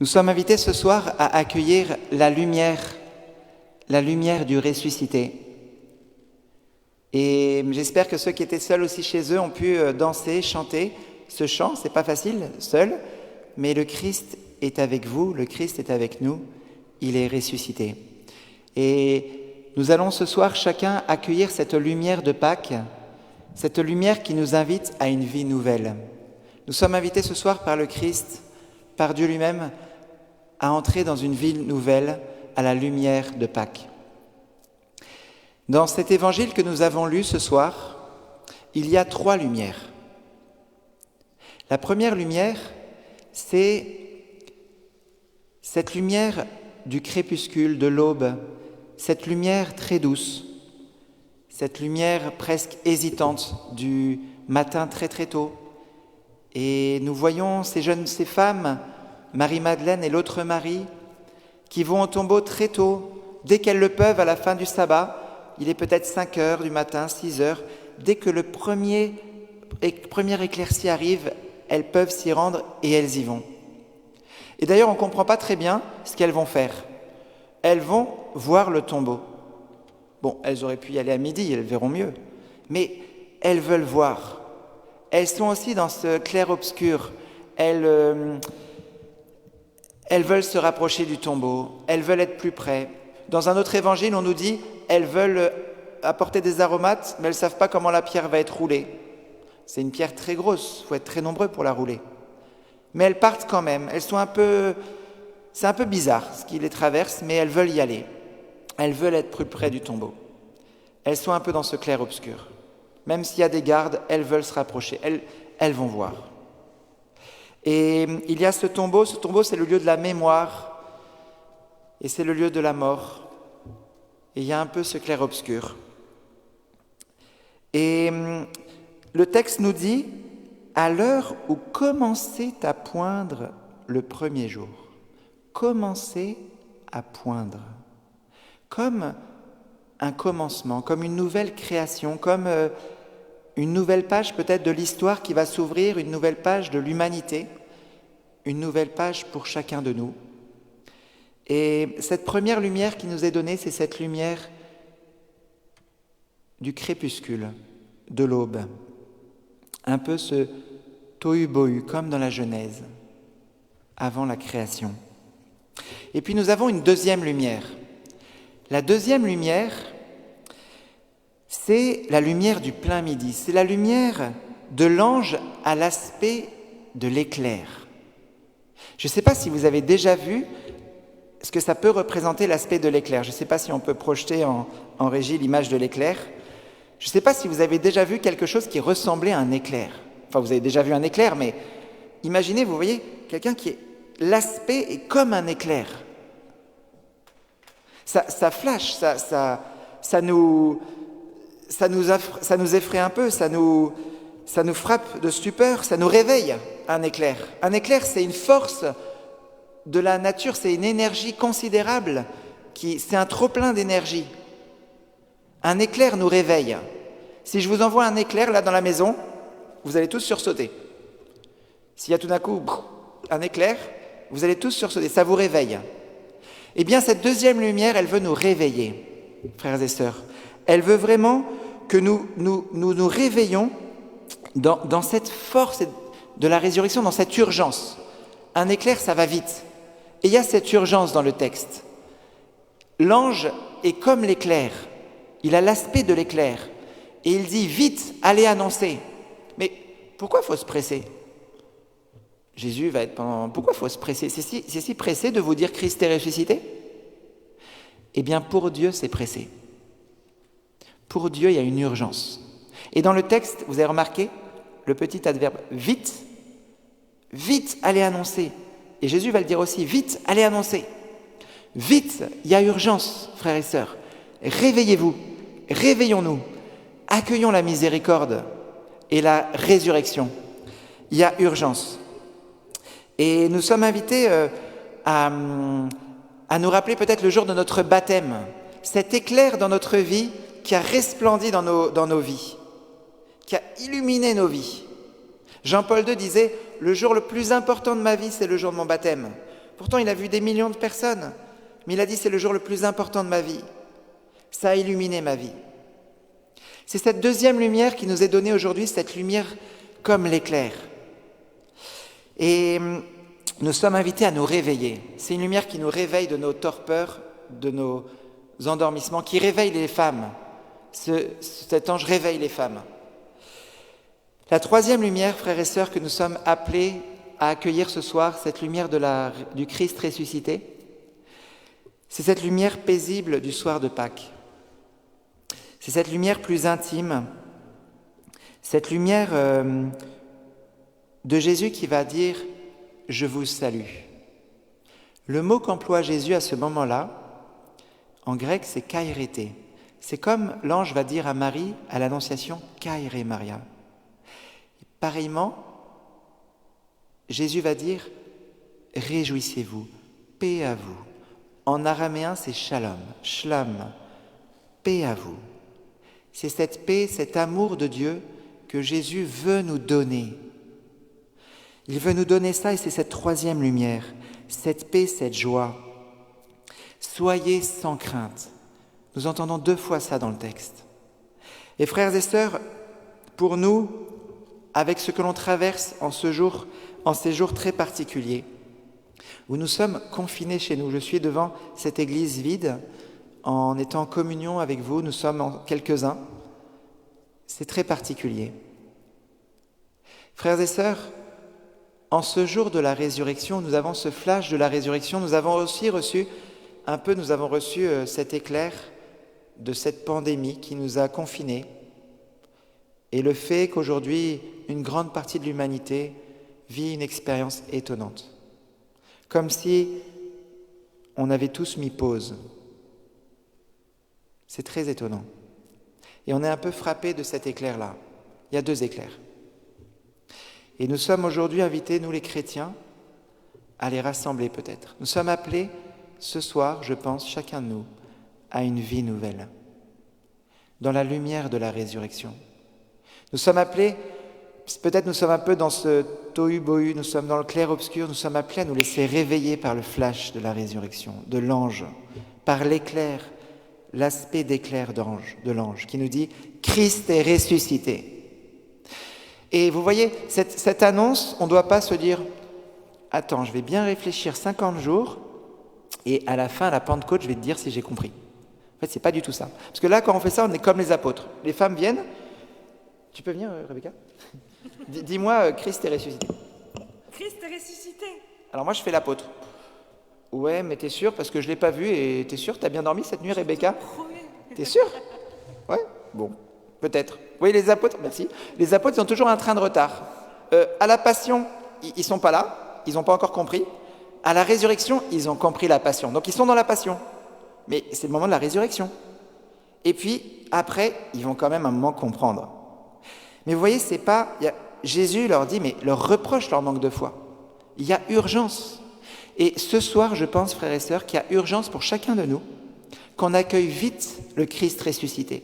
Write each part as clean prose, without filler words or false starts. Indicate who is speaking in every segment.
Speaker 1: Nous sommes invités ce soir à accueillir la lumière du ressuscité. Et j'espère que ceux qui étaient seuls aussi chez eux ont pu danser, chanter ce chant. C'est pas facile, seul, mais le Christ est avec vous, le Christ est avec nous, il est ressuscité. Et nous allons ce soir chacun accueillir cette lumière de Pâques, cette lumière qui nous invite à une vie nouvelle. Nous sommes invités ce soir par le Christ, par Dieu lui-même, à entrer dans une vie nouvelle à la lumière de Pâques. Dans cet évangile que nous avons lu ce soir, il y a 3 lumières. La première lumière, c'est cette lumière du crépuscule, de l'aube, cette lumière très douce, cette lumière presque hésitante du matin très très tôt. Et nous voyons ces femmes, Marie-Madeleine et l'autre Marie, qui vont au tombeau très tôt, dès qu'elles le peuvent à la fin du sabbat. Il est peut-être 5 heures du matin, 6 heures. Dès que le premier éclaircie arrive, elles peuvent s'y rendre et elles y vont. Et d'ailleurs, on ne comprend pas très bien ce qu'elles vont faire. Elles vont voir le tombeau. Bon, elles auraient pu y aller à midi, elles verront mieux. Mais elles veulent voir. Elles sont aussi dans ce clair-obscur. Elles veulent se rapprocher du tombeau. Elles veulent être plus près. Dans un autre évangile, on nous dit elles veulent apporter des aromates, mais elles ne savent pas comment la pierre va être roulée. C'est une pierre très grosse, il faut être très nombreux pour la rouler. Mais elles partent quand même. C'est un peu bizarre ce qui les traverse, mais elles veulent y aller. Elles veulent être plus près du tombeau. Elles sont un peu dans ce clair-obscur. Même s'il y a des gardes, elles veulent se rapprocher. Elles vont voir. Et il y a ce tombeau c'est le lieu de la mémoire et c'est le lieu de la mort. Et il y a un peu ce clair-obscur. Et le texte nous dit « à l'heure où commençait à poindre le premier jour ». Commençait à poindre. Comme un commencement, comme une nouvelle création, comme une nouvelle page peut-être de l'histoire qui va s'ouvrir, une nouvelle page de l'humanité, une nouvelle page pour chacun de nous. Et cette première lumière qui nous est donnée, c'est cette lumière du crépuscule, de l'aube. Un peu ce tohu-bohu, comme dans la Genèse, avant la création. Et puis nous avons une deuxième lumière. La deuxième lumière, c'est la lumière du plein midi. C'est la lumière de l'ange à l'aspect de l'éclair. Je ne sais pas si vous avez déjà vu ce que ça peut représenter l'aspect de l'éclair. Je ne sais pas si on peut projeter en régie l'image de l'éclair. Je ne sais pas si vous avez déjà vu quelque chose qui ressemblait à un éclair. Enfin, vous avez déjà vu un éclair, mais imaginez, vous voyez, quelqu'un qui est... L'aspect est comme un éclair. Ça flash, ça nous effraie un peu, ça nous frappe de stupeur, ça nous réveille, un éclair. Un éclair, c'est une force de la nature, c'est une énergie considérable, c'est un trop-plein d'énergie. Un éclair nous réveille. Si je vous envoie un éclair là dans la maison, vous allez tous sursauter. S'il y a tout d'un coup un éclair, vous allez tous sursauter, ça vous réveille. Eh bien, cette deuxième lumière, elle veut nous réveiller, frères et sœurs. Elle veut vraiment que nous réveillons dans cette force de la résurrection, dans cette urgence. Un éclair, ça va vite. Et il y a cette urgence dans le texte. L'ange est comme l'éclair. Il a l'aspect de l'éclair. Et il dit, vite, allez annoncer. Mais pourquoi il faut se presser ? Jésus va être pendant... Pourquoi il faut se presser ? C'est si pressé de vous dire Christ est ressuscité ? Eh bien, pour Dieu, c'est pressé. Pour Dieu, il y a une urgence. Et dans le texte, vous avez remarqué le petit adverbe « vite ». Vite, allez annoncer. Et Jésus va le dire aussi, vite, allez annoncer. Vite, il y a urgence, frères et sœurs. Réveillez-vous, réveillons-nous, accueillons la miséricorde et la résurrection. Il y a urgence. Et nous sommes invités à nous rappeler peut-être le jour de notre baptême, cet éclair dans notre vie qui a resplendi dans nos vies, qui a illuminé nos vies. Jean-Paul II disait « Le jour le plus important de ma vie, c'est le jour de mon baptême. Pourtant, il a vu des millions de personnes. Mais il a dit, c'est le jour le plus important de ma vie. Ça a illuminé ma vie. C'est cette deuxième lumière qui nous est donnée aujourd'hui, cette lumière comme l'éclair. Et nous sommes invités à nous réveiller. C'est une lumière qui nous réveille de nos torpeurs, de nos endormissements, qui réveille les femmes. Cet ange réveille les femmes. La troisième lumière, frères et sœurs, que nous sommes appelés à accueillir ce soir, cette lumière du Christ ressuscité, c'est cette lumière paisible du soir de Pâques. C'est cette lumière plus intime, cette lumière de Jésus qui va dire « Je vous salue ». Le mot qu'emploie Jésus à ce moment-là, en grec, c'est « kairété ». C'est comme l'ange va dire à Marie, à l'Annonciation « kairé Maria ». Pareillement, Jésus va dire « Réjouissez-vous, paix à vous ». En araméen, c'est shalom, shlam, paix à vous. C'est cette paix, cet amour de Dieu que Jésus veut nous donner. Il veut nous donner ça et c'est cette troisième lumière, cette paix, cette joie. Soyez sans crainte. Nous entendons 2 fois ça dans le texte. Et frères et sœurs, pour nous, avec ce que l'on traverse en ces jours très particuliers, où nous sommes confinés chez nous, je suis devant cette église vide, en étant en communion avec vous, nous sommes quelques-uns, c'est très particulier. Frères et sœurs, en ce jour de la résurrection, nous avons ce flash de la résurrection, nous avons aussi reçu cet éclair de cette pandémie qui nous a confinés et le fait qu'aujourd'hui, une grande partie de l'humanité vit une expérience étonnante. Comme si on avait tous mis pause. C'est très étonnant. Et on est un peu frappé de cet éclair-là. Il y a 2 éclairs. Et nous sommes aujourd'hui invités, nous les chrétiens, à les rassembler peut-être. Nous sommes appelés ce soir, je pense, chacun de nous, à une vie nouvelle, dans la lumière de la résurrection. Nous sommes appelés, peut-être nous sommes un peu dans ce tohu-bohu, nous sommes dans le clair-obscur, nous sommes appelés à nous laisser réveiller par le flash de la résurrection, de l'ange, par l'éclair, l'aspect d'éclair de l'ange, qui nous dit « Christ est ressuscité ». Et vous voyez, cette annonce, on ne doit pas se dire « Attends, je vais bien réfléchir 50 jours et à la fin, à la Pentecôte, je vais te dire si j'ai compris ». En fait, c'est pas du tout ça. Parce que là, quand on fait ça, on est comme les apôtres. Les femmes viennent. Tu peux venir, Rebecca ? Dis-moi, Christ est ressuscité.
Speaker 2: Christ est ressuscité.
Speaker 1: Alors moi, je fais l'apôtre. Ouais, mais t'es sûr ? Parce que je l'ai pas vu et t'es sûr ? T'as bien dormi cette nuit, Rebecca ? T'es sûr ? Ouais ? Bon, peut-être. Oui, les apôtres, merci. Les apôtres, ils ont toujours un train de retard. À la passion, ils sont pas là. Ils n'ont pas encore compris. À la résurrection, ils ont compris la passion. Donc, ils sont dans la passion. Mais c'est le moment de la résurrection. Et puis, après, ils vont quand même un moment comprendre. Mais vous voyez, c'est pas... Jésus leur dit, mais leur reproche leur manque de foi. Il y a urgence. Et ce soir, je pense, frères et sœurs, qu'il y a urgence pour chacun de nous, qu'on accueille vite le Christ ressuscité.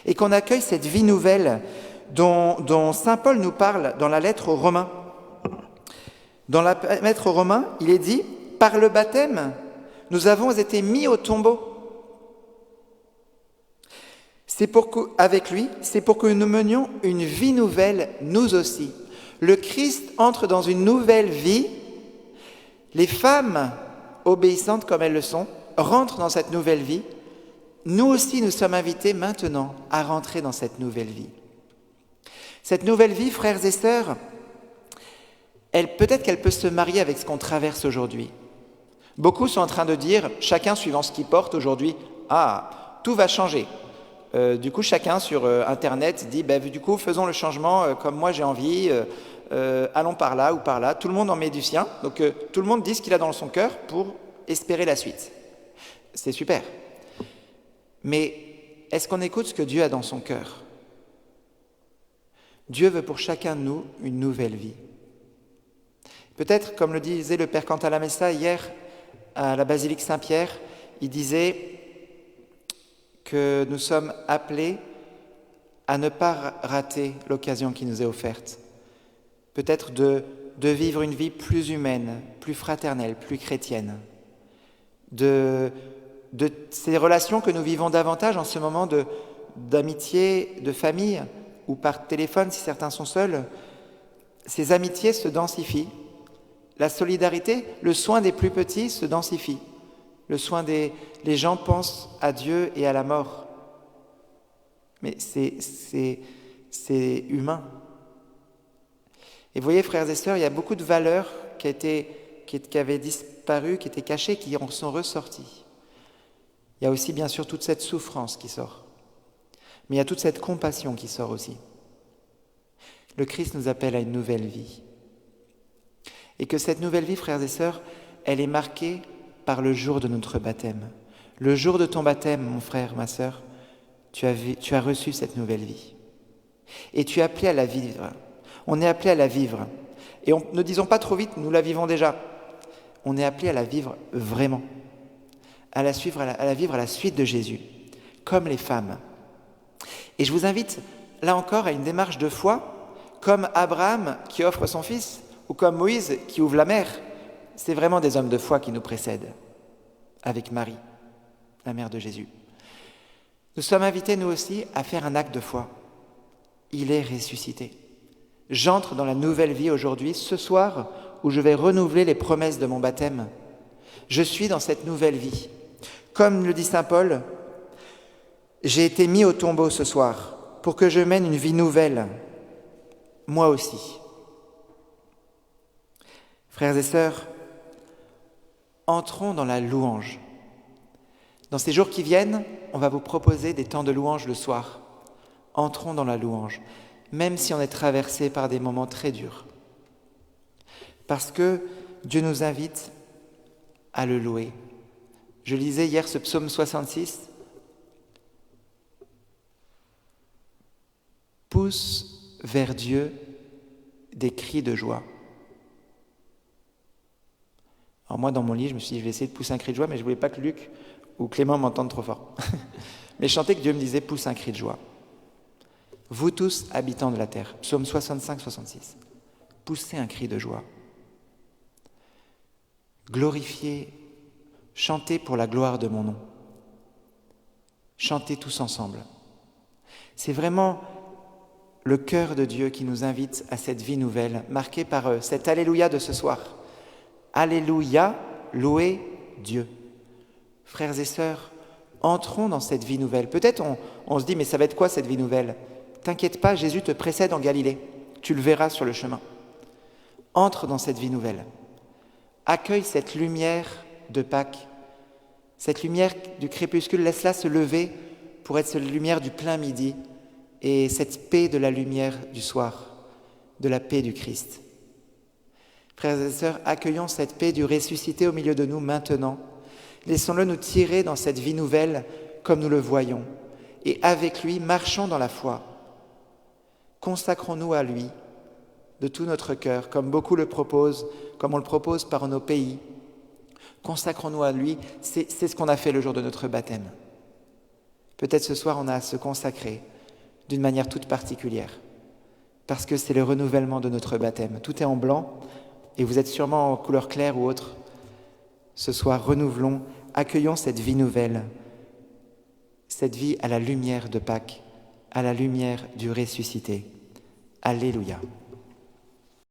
Speaker 1: Et qu'on accueille cette vie nouvelle dont saint Paul nous parle dans la lettre aux Romains. Dans la lettre aux Romains, il est dit, par le baptême, nous avons été mis au tombeau. Avec lui, c'est pour que nous menions une vie nouvelle, nous aussi. Le Christ entre dans une nouvelle vie. Les femmes, obéissantes comme elles le sont, rentrent dans cette nouvelle vie. Nous aussi, nous sommes invités maintenant à rentrer dans cette nouvelle vie. Cette nouvelle vie, frères et sœurs, peut-être qu'elle peut se marier avec ce qu'on traverse aujourd'hui. Beaucoup sont en train de dire, chacun suivant ce qu'il porte aujourd'hui, « Ah, tout va changer ». Du coup, chacun sur Internet dit, du coup, faisons le changement comme moi j'ai envie, allons par là ou par là. Tout le monde en met du sien, donc tout le monde dit ce qu'il a dans son cœur pour espérer la suite. C'est super. Mais est-ce qu'on écoute ce que Dieu a dans son cœur ? Dieu veut pour chacun de nous une nouvelle vie. Peut-être, comme le disait le Père Cantalamessa hier à la basilique Saint-Pierre, il disait que nous sommes appelés à ne pas rater l'occasion qui nous est offerte. Peut-être de vivre une vie plus humaine, plus fraternelle, plus chrétienne, de ces relations que nous vivons davantage en ce moment d'amitié, de famille, ou par téléphone si certains sont seuls, ces amitiés se densifient. La solidarité, le soin des plus petits se densifie. Les gens pensent à Dieu et à la mort. Mais c'est humain. Et vous voyez, frères et sœurs, il y a beaucoup de valeurs qui avaient disparu, qui étaient cachées, qui en sont ressorties. Il y a aussi bien sûr toute cette souffrance qui sort. Mais il y a toute cette compassion qui sort aussi. Le Christ nous appelle à une nouvelle vie. Et que cette nouvelle vie, frères et sœurs, elle est marquée par le jour de notre baptême. Le jour de ton baptême, mon frère, ma sœur, tu as reçu cette nouvelle vie. Et tu es appelé à la vivre. On est appelé à la vivre. Et ne disons pas trop vite, nous la vivons déjà. On est appelé à la vivre vraiment. À la vivre à la suite de Jésus, comme les femmes. Et je vous invite, là encore, à une démarche de foi, comme Abraham qui offre son fils, ou comme Moïse qui ouvre la mer. C'est vraiment des hommes de foi qui nous précèdent, avec Marie, la mère de Jésus. Nous sommes invités, nous aussi, à faire un acte de foi. Il est ressuscité. J'entre dans la nouvelle vie aujourd'hui, ce soir, où je vais renouveler les promesses de mon baptême. Je suis dans cette nouvelle vie. Comme le dit saint Paul, j'ai été mis au tombeau ce soir pour que je mène une vie nouvelle, moi aussi. Frères et sœurs, entrons dans la louange. Dans ces jours qui viennent, on va vous proposer des temps de louange le soir. Entrons dans la louange, même si on est traversé par des moments très durs. Parce que Dieu nous invite à le louer. Je lisais hier ce psaume 66. Pousse vers Dieu des cris de joie. Alors moi, dans mon lit, je me suis dit, je vais essayer de pousser un cri de joie, mais je ne voulais pas que Luc ou Clément m'entendent trop fort. Mais je chantais que Dieu me disait, pousse un cri de joie. Vous tous, habitants de la terre, psaume 65-66, poussez un cri de joie. Glorifiez, chantez pour la gloire de mon nom. Chantez tous ensemble. C'est vraiment le cœur de Dieu qui nous invite à cette vie nouvelle, marquée par cet Alléluia de ce soir. Alléluia, louez Dieu. Frères et sœurs, entrons dans cette vie nouvelle. Peut-être on se dit, mais ça va être quoi cette vie nouvelle ? T'inquiète pas, Jésus te précède en Galilée. Tu le verras sur le chemin. Entre dans cette vie nouvelle. Accueille cette lumière de Pâques. Cette lumière du crépuscule, laisse-la se lever pour être cette lumière du plein midi et cette paix de la lumière du soir, de la paix du Christ. Frères et sœurs, accueillons cette paix du ressuscité au milieu de nous maintenant. Laissons-le nous tirer dans cette vie nouvelle comme nous le voyons. Et avec lui, marchons dans la foi. Consacrons-nous à lui de tout notre cœur, comme beaucoup le proposent, comme on le propose par nos pays. Consacrons-nous à lui, c'est ce qu'on a fait le jour de notre baptême. Peut-être ce soir, on a à se consacrer d'une manière toute particulière, parce que c'est le renouvellement de notre baptême. Tout est en blanc, et vous êtes sûrement en couleur claire ou autre. Ce soir, renouvelons, accueillons cette vie nouvelle, cette vie à la lumière de Pâques, à la lumière du ressuscité. Alléluia.